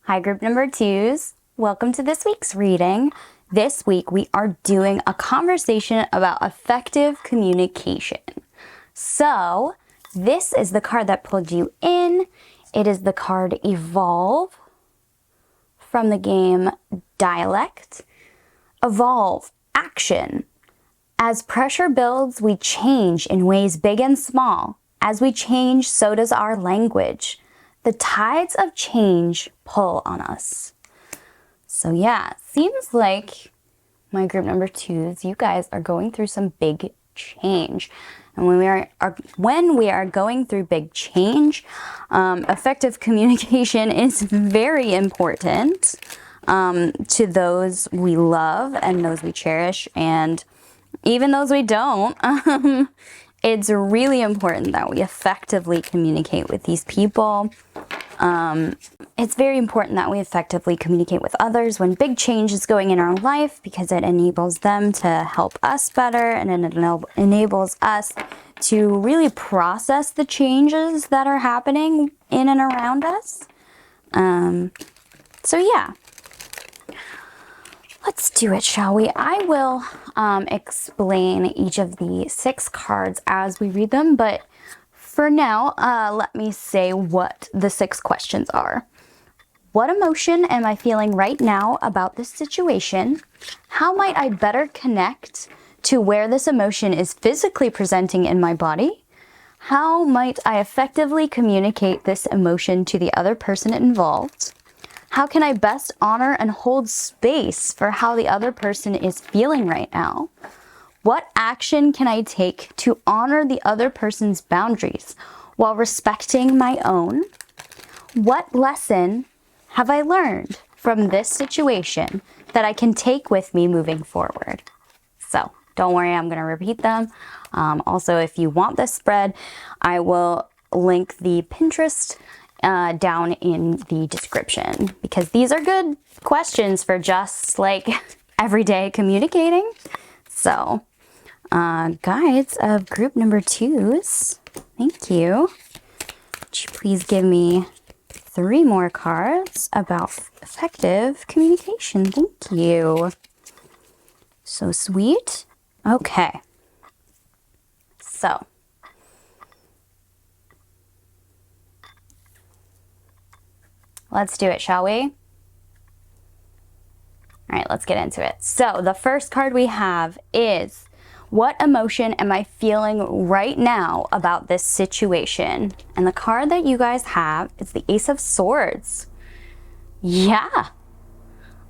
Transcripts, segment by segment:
Hi, group number twos. Welcome to this week's reading. This week we are doing a conversation about effective communication. So this is the card that pulled you in. It is the card Evolve from the game Dialect. Evolve, action. As pressure builds, we change in ways big and small. As we change, so does our language. The tides of change pull on us. So yeah, it seems like my group number twos, you guys are going through some big change. And when we are going through big change, effective communication is very important to those we love and those we cherish, and even those we don't. It's really important that we effectively communicate with these people. It's very important that we effectively communicate with others when big change is going in our life, because it enables them to help us better, and it enables us to really process the changes that are happening in and around us. So yeah. Let's do it, shall we? I will explain each of the 6 cards as we read them, but for now, let me say what the 6 questions are. What emotion am I feeling right now about this situation? How might I better connect to where this emotion is physically presenting in my body? How might I effectively communicate this emotion to the other person involved? How can I best honor and hold space for how the other person is feeling right now? What action can I take to honor the other person's boundaries while respecting my own? What lesson have I learned from this situation that I can take with me moving forward? So don't worry, I'm going to repeat them. Also, if you want this spread, I will link the Pinterest down in the description, because these are good questions for just like everyday communicating. So, guides of group number twos, thank you. Would you please give me 3 more cards about effective communication? Thank you. So sweet. Okay. So, let's do it, shall we? All right, let's get into it. So the first card we have is, what emotion am I feeling right now about this situation? And the card that you guys have is the Ace of Swords. Yeah.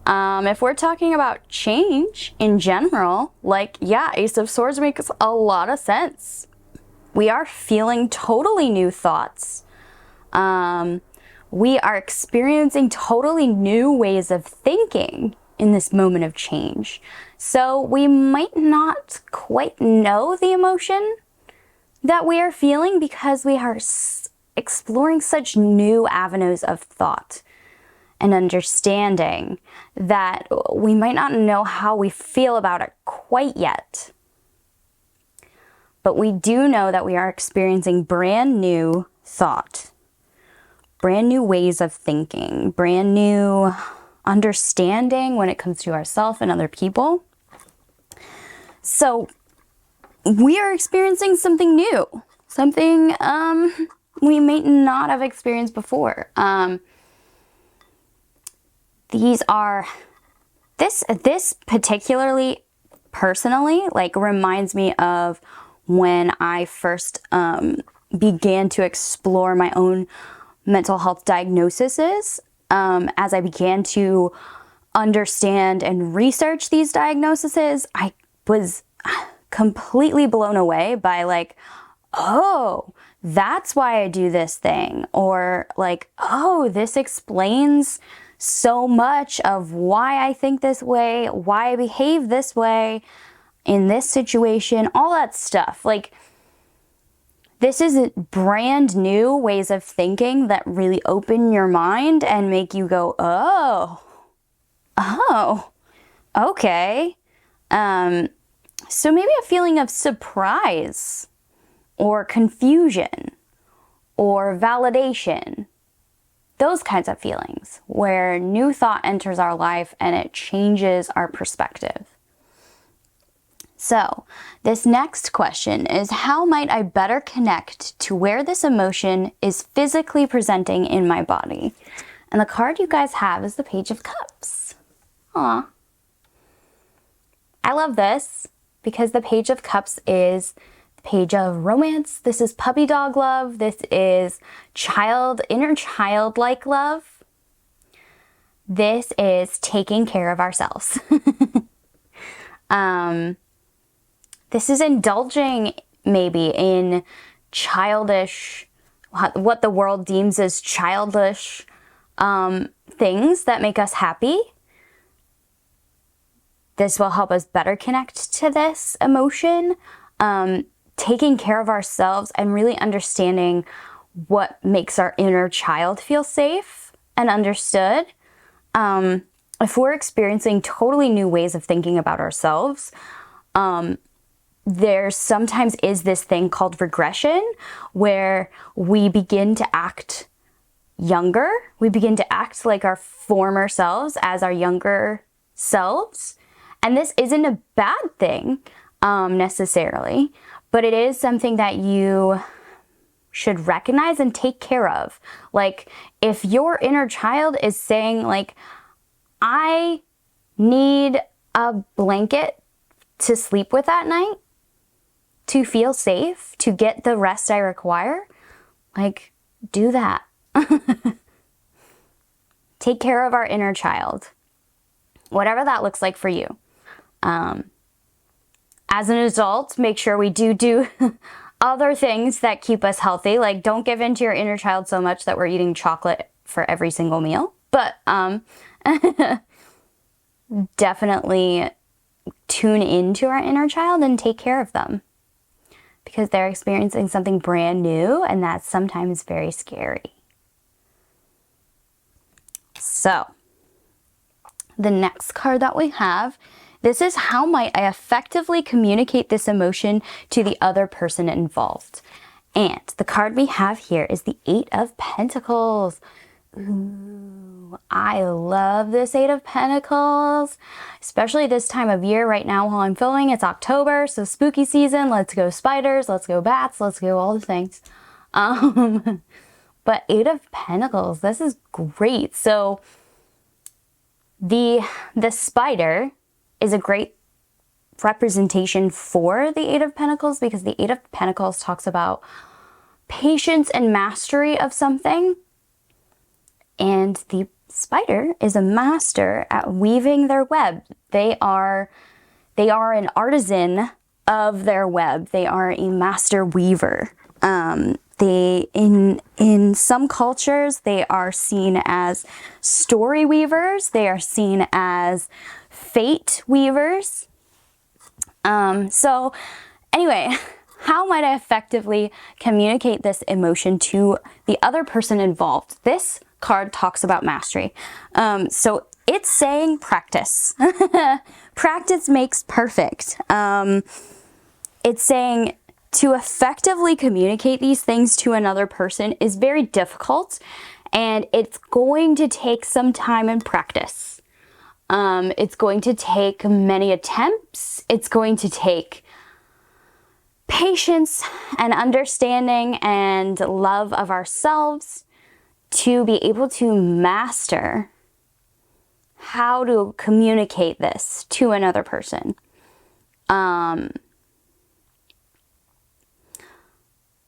If we're talking about change in general, like, yeah, Ace of Swords makes a lot of sense. We are feeling totally new thoughts. We are experiencing totally new ways of thinking in this moment of change. So we might not quite know the emotion that we are feeling, because we are exploring such new avenues of thought and understanding that we might not know how we feel about it quite yet. But we do know that we are experiencing brand new thought, brand new ways of thinking, brand new understanding when it comes to ourselves and other people. So we are experiencing something new, something we may not have experienced before. This particularly, personally, like, reminds me of when I first began to explore my own mental health diagnoses. As I began to understand and research these diagnoses, I was completely blown away by, like, oh, that's why I do this thing. Or like, oh, this explains so much of why I think this way, why I behave this way in this situation, all that stuff. Like, this is brand new ways of thinking that really open your mind and make you go, oh, okay. So maybe a feeling of surprise or confusion or validation Those kinds of feelings where new thought enters our life and it changes our perspective. So this next question is, how might I better connect to where this emotion is physically presenting in my body? And the card you guys have is the Page of Cups. Aw. I love this because the Page of Cups is the page of romance. This is puppy dog love. This is inner childlike love. This is taking care of ourselves. This is indulging maybe in childish, what the world deems as childish things that make us happy. This will help us better connect to this emotion, taking care of ourselves and really understanding what makes our inner child feel safe and understood. If we're experiencing totally new ways of thinking about ourselves, there sometimes is this thing called regression where we begin to act younger. We begin to act like our former selves as our younger selves. And this isn't a bad thing necessarily, but it is something that you should recognize and take care of. Like if your inner child is saying like, I need a blanket to sleep with at night, to feel safe, to get the rest I require, like, do that. Take care of our inner child, whatever that looks like for you. As an adult, make sure we do other things that keep us healthy. Like, don't give in to your inner child so much that we're eating chocolate for every single meal. But definitely tune into our inner child and take care of them, because they're experiencing something brand new, and that's sometimes very scary. So, the next card that we have, this is, how might I effectively communicate this emotion to the other person involved? And the card we have here is the Eight of Pentacles. Ooh, I love this Eight of Pentacles, especially this time of year right now while I'm filming. It's October, so spooky season. Let's go spiders, let's go bats, let's go all the things. But Eight of Pentacles, this is great. So the spider is a great representation for the Eight of Pentacles, because the Eight of Pentacles talks about patience and mastery of something. And the spider is a master at weaving their web. They are an artisan of their web. They are a master weaver. In some cultures, they are seen as story weavers. They are seen as fate weavers. So anyway, how might I effectively communicate this emotion to the other person involved? This card talks about mastery. So it's saying practice. Practice makes perfect. It's saying to effectively communicate these things to another person is very difficult, and it's going to take some time and practice. It's going to take many attempts. It's going to take patience and understanding and love of ourselves to be able to master how to communicate this to another person.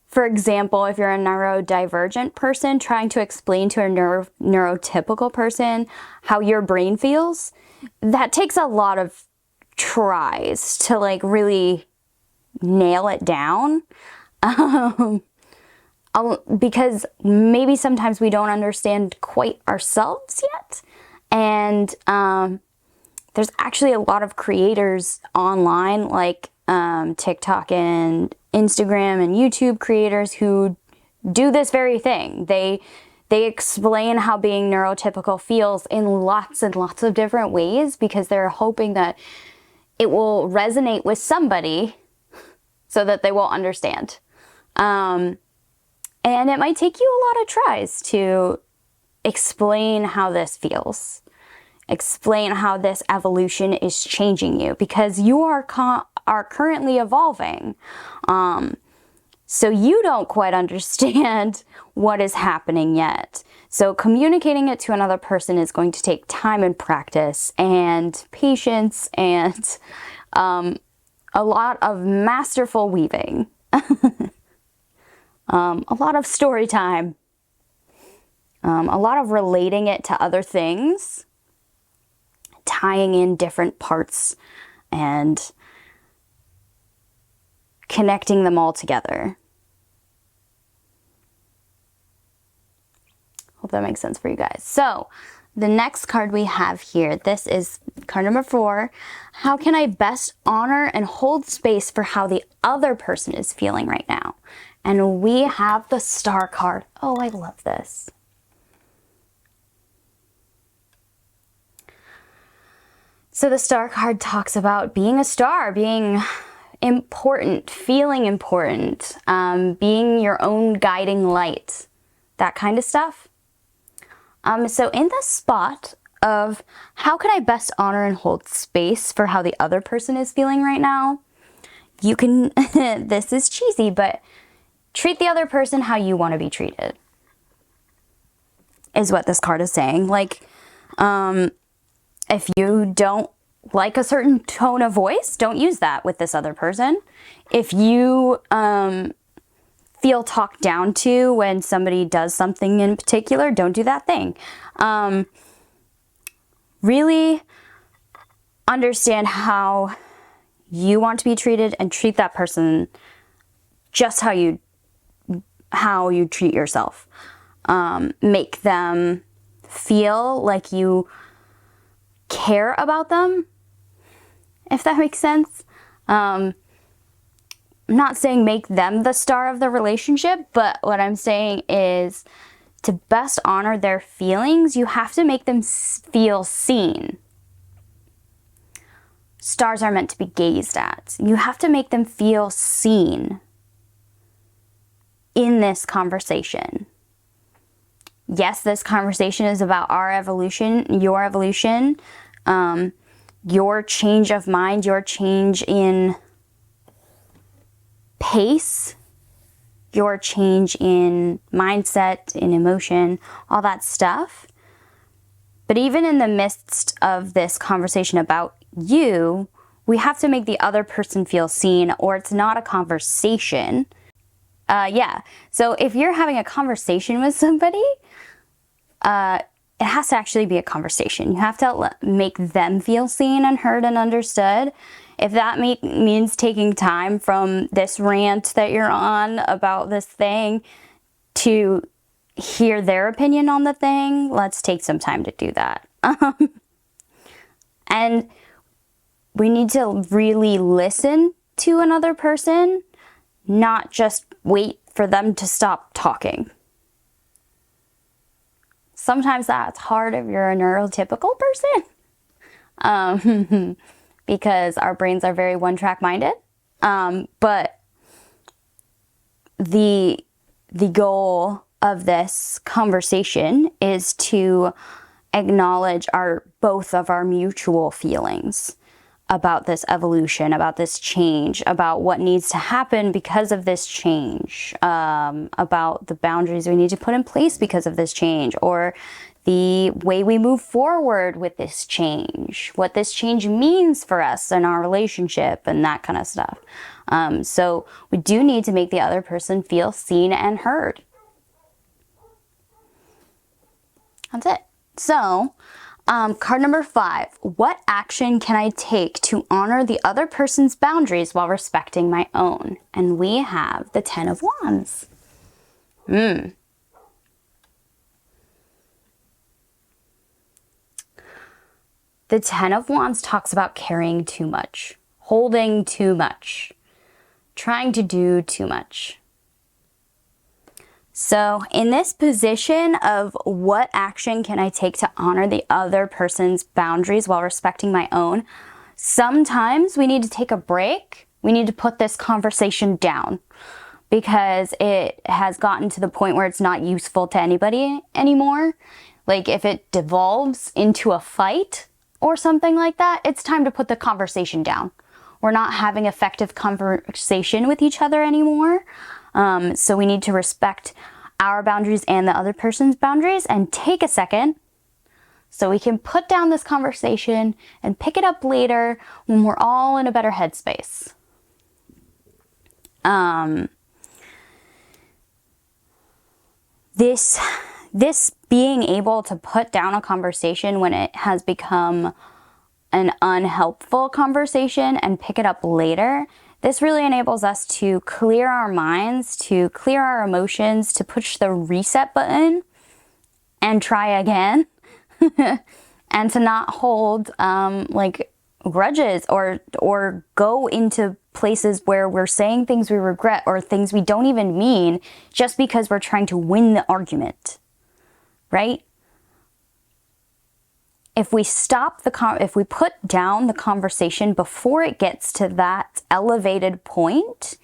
For example, if you're a neurodivergent person trying to explain to a neurotypical person how your brain feels, that takes a lot of tries to like really nail it down. Because maybe sometimes we don't understand quite ourselves yet. And there's actually a lot of creators online, like TikTok and Instagram and YouTube creators, who do this very thing. They explain how being neurotypical feels in lots and lots of different ways, because they're hoping that it will resonate with somebody so that they will understand. And it might take you a lot of tries to explain how this feels. Explain how this evolution is changing you, because you are currently evolving. So you don't quite understand what is happening yet. So communicating it to another person is going to take time and practice and patience and a lot of masterful weaving. A lot of story time. A lot of relating it to other things. Tying in different parts and connecting them all together. Hope that makes sense for you guys. So the next card we have here, this is card number 4. How can I best honor and hold space for how the other person is feeling right now? And we have the Star card. Oh, I love this. So the Star card talks about being a star, being important, feeling important, being your own guiding light, that kind of stuff. So in the spot of how can I best honor and hold space for how the other person is feeling right now, you can, this is cheesy, but treat the other person how you want to be treated, is what this card is saying. Like, if you don't like a certain tone of voice, don't use that with this other person. If you feel talked down to when somebody does something in particular, don't do that thing. Really understand how you want to be treated and treat that person just how you treat yourself. Make them feel like you care about them, if that makes sense. I'm not saying make them the star of the relationship, but what I'm saying is to best honor their feelings, you have to make them feel seen. Stars are meant to be gazed at. You have to make them feel seen in this conversation. Yes, this conversation is about our evolution, your change of mind, your change in pace, your change in mindset, in emotion, all that stuff. But even in the midst of this conversation about you, we have to make the other person feel seen, or it's not a conversation. So if you're having a conversation with somebody, it has to actually be a conversation. You have to make them feel seen and heard and understood. If that means taking time from this rant that you're on about this thing to hear their opinion on the thing, let's take some time to do that. And we need to really listen to another person, not just wait for them to stop talking. Sometimes that's hard if you're a neurotypical person, because our brains are very one-track minded. But the goal of this conversation is to acknowledge both of our mutual feelings about this evolution, about this change, about what needs to happen because of this change, about the boundaries we need to put in place because of this change, or the way we move forward with this change, what this change means for us in our relationship, and that kind of stuff. So we do need to make the other person feel seen and heard. That's it. So, card number 5, what action can I take to honor the other person's boundaries while respecting my own? And we have the 10 of Wands. The 10 of Wands talks about carrying too much, holding too much, trying to do too much. So in this position of what action can I take to honor the other person's boundaries while respecting my own, sometimes we need to take a break. We need to put this conversation down because it has gotten to the point where it's not useful to anybody anymore. like if it devolves into a fight or something like that, it's time to put the conversation down. We're not having effective conversation with each other anymore. So we need to respect our boundaries and the other person's boundaries and take a second so we can put down this conversation and pick it up later when we're all in a better headspace. This being able to put down a conversation when it has become an unhelpful conversation and pick it up later, this really enables us to clear our minds, to clear our emotions, to push the reset button and try again. And to not hold like grudges or go into places where we're saying things we regret or things we don't even mean just because we're trying to win the argument, right? If we if we put down the conversation before it gets to that elevated point,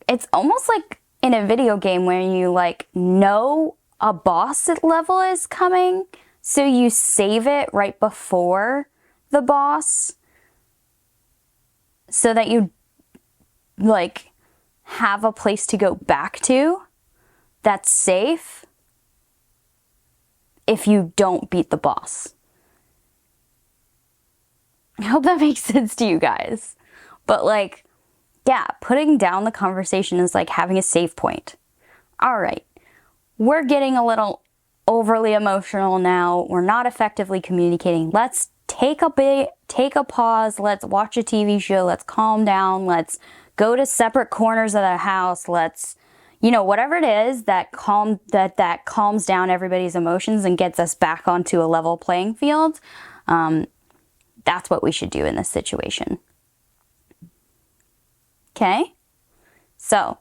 it's almost like in a video game where you like know a boss level is coming, so you save it right before the boss so that you like have a place to go back to that's safe if you don't beat the boss. I hope that makes sense to you guys. But like, yeah, putting down the conversation is like having a save point. All right, we're getting a little overly emotional now. We're not effectively communicating. Let's take a pause. Let's watch a TV show. Let's calm down. Let's go to separate corners of the house. Let's, whatever it is that calms down everybody's emotions and gets us back onto a level playing field. That's what we should do in this situation. Okay? So,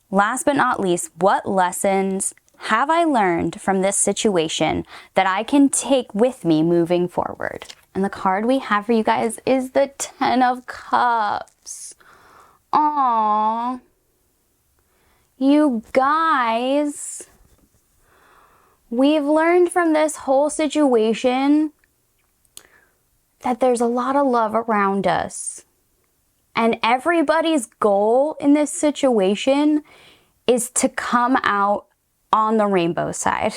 last but not least, what lessons have I learned from this situation that I can take with me moving forward? And the card we have for you guys is the Ten of Cups. Aww. You guys, we've learned from this whole situation that there's a lot of love around us. And everybody's goal in this situation is to come out on the rainbow side.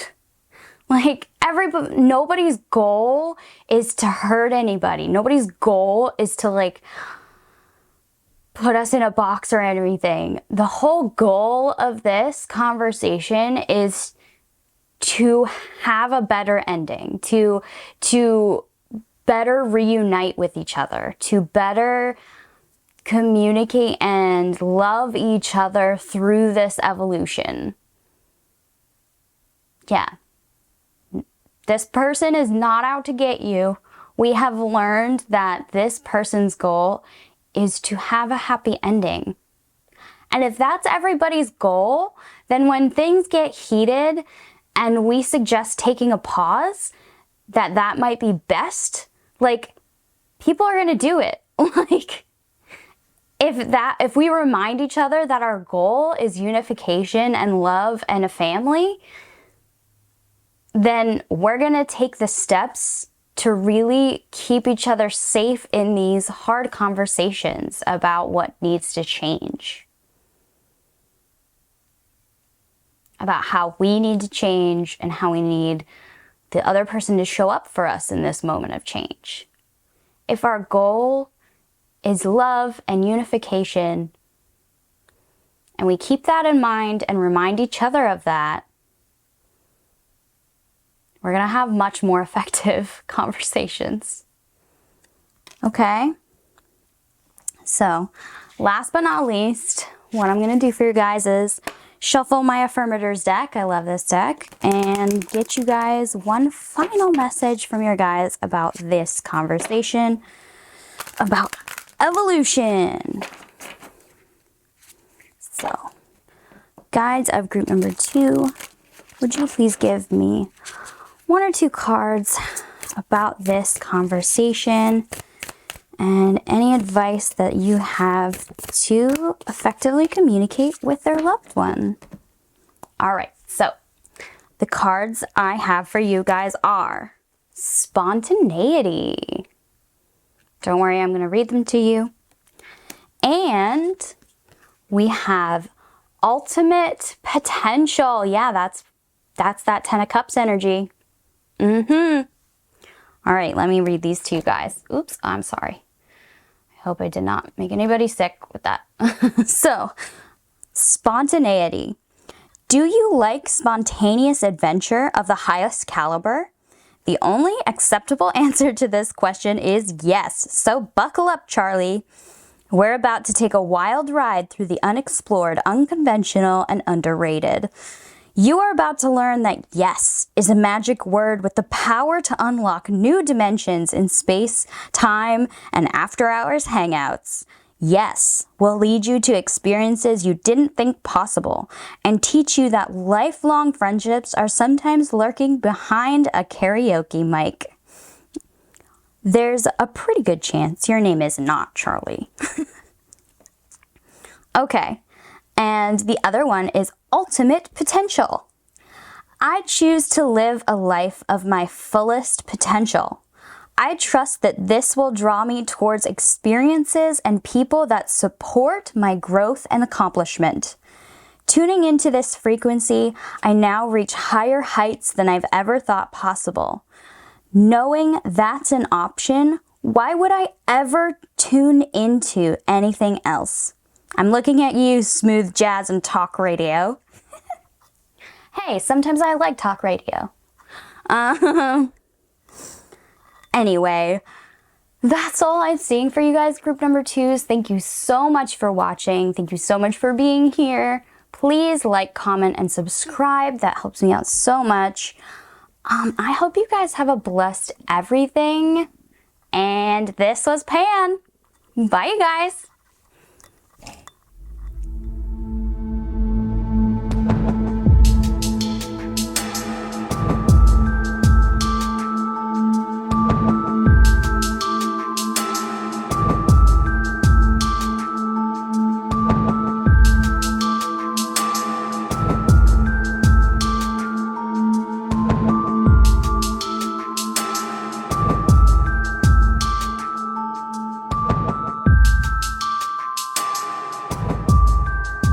Like nobody's goal is to hurt anybody. Nobody's goal is to like put us in a box or anything. The whole goal of this conversation is to have a better ending, to better reunite with each other, to better communicate and love each other through this evolution. Yeah. This person is not out to get you. We have learned that this person's goal is to have a happy ending. And if that's everybody's goal, then when things get heated and we suggest taking a pause, that might be best, like, people are gonna do it. Like, if we remind each other that our goal is unification and love and a family, then we're gonna take the steps to really keep each other safe in these hard conversations about what needs to change. About how we need to change and how we need the other person to show up for us in this moment of change. If our goal is love and unification, and we keep that in mind and remind each other of that, we're going to have much more effective conversations. Okay? So, last but not least, what I'm going to do for you guys is shuffle my Affirmators deck. I love this deck. And get you guys one final message from your guys about this conversation about evolution. So, guides of group number 2, would you please give me 1 or 2 cards about this conversation and any advice that you have to effectively communicate with their loved one. All right, so The cards I have for you guys are spontaneity. Don't worry, I'm going to read them to you. And we have ultimate potential. Yeah, that's that 10 of Cups energy. All right, let me read these to you guys. Oops, I'm sorry. I hope I did not make anybody sick with that. So, spontaneity. Do you like spontaneous adventure of the highest caliber? The only acceptable answer to this question is yes. So buckle up, Charlie. We're about to take a wild ride through the unexplored, unconventional, and underrated. You are about to learn that yes is a magic word with the power to unlock new dimensions in space, time, and after-hours hangouts. Yes will lead you to experiences you didn't think possible and teach you that lifelong friendships are sometimes lurking behind a karaoke mic. There's a pretty good chance your name is not Charlie. Okay, and the other one is ultimate potential. I choose to live a life of my fullest potential. I trust that this will draw me towards experiences and people that support my growth and accomplishment. Tuning into this frequency, I now reach higher heights than I've ever thought possible. Knowing that's an option, why would I ever tune into anything else? I'm looking at you, smooth jazz and talk radio. Hey, sometimes I like talk radio. Anyway, that's all I'm seeing for you guys, group number 2s. Thank you so much for watching. Thank you so much for being here. Please like, comment, and subscribe. That helps me out so much. I hope you guys have a blessed everything. And this was Pan. Bye, you guys.